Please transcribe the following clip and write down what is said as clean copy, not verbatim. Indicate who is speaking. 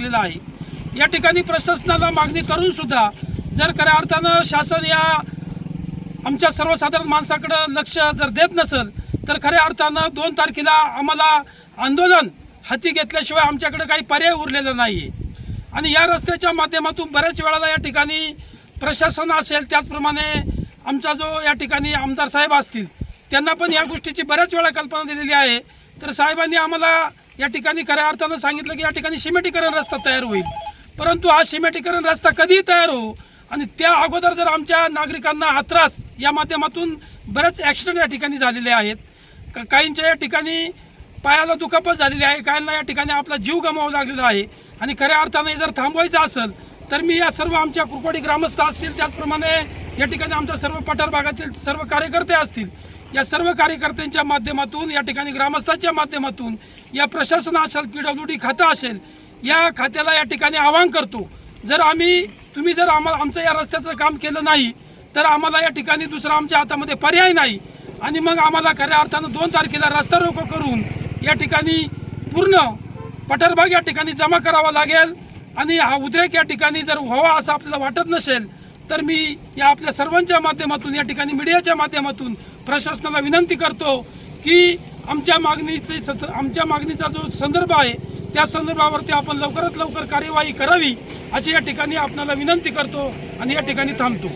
Speaker 1: लागलेला आहे। या ठिकाणी प्रशासनाला मागणी करून सुद्धा जर खऱ्या अर्थानं शासन या आमच्या सर्वसाधारण माणसाकडे लक्ष जर देत नसेल तर खऱ्या अर्थानं 2 तारखेला आम्हाला आंदोलन हाती घेतल्याशिवाय आमच्याकडे काही पर्याय उरलेला नाही आहे। आणि या रस्त्याच्या माध्यमातून बऱ्याच वेळाला या ठिकाणी प्रशासन असेल, त्याचप्रमाणे आमचा जो या ठिकाणी आमदार साहेब असतील, त्यांना पण या गोष्टीची बऱ्याच वेळा कल्पना दिलेली आहे। तर साहेबांनी आम्हाला या ठिकाणी खऱ्या अर्थानं सांगितलं की या ठिकाणी सिमेंटीकरण रस्ता तयार होईल, परंतु हा सिमेंटीकरण रस्ता कधी तयार हो आणि त्या अगोदर जर आमच्या नागरिकांना हातरास या माध्यमातून बरेच ॲक्सिडेंट या ठिकाणी झालेले आहेत। काहींच्या या ठिकाणी पायाला दुखापत झालेली आहे, काहींना या ठिकाणी आपला जीव गमावा लागलेला आहे। आणि खऱ्या अर्थाने जर थांबवायचं असेल तर मी या सर्व आमच्या कुरकोडी ग्रामस्थ असतील, त्याचप्रमाणे या ठिकाणी आमच्या सर्व पठार भागातील सर्व कार्यकर्ते असतील, या सर्व कार्यकर्त्यांच्या माध्यमातून या ठिकाणी ग्रामस्थांच्या माध्यमातून या प्रशासन असेल, PWD खातं असेल, या खात्याला या ठिकाणी आवाहन करतो, जर तुम्ही जर आमचं या रस्त्याचं काम केलं नाही तर आम्हाला या ठिकाणी दुसरा आमच्या हातामध्ये पर्याय नाही। आणि मग आम्हाला खऱ्या अर्थानं 2 तारखेला रस्ता रोको करून या ठिकाणी पूर्ण पठारभाग या ठिकाणी जमा करावा लागेल। आणि हा उद्रेक या ठिकाणी जर व्हावा असं आपल्याला वाटत नसेल तर मी या आपल्या सर्वांच्या माध्यमातून या ठिकाणी मीडियाच्या माध्यमातून प्रशासनाला विनंती करतो की आमच्या मागणीचा जो संदर्भ आहे त्या संदर्भावरती आपण लवकरात लवकर कार्यवाही करावी अशी या ठिकाणी आपल्याला विनंती करतो आणि या ठिकाणी थांबतो।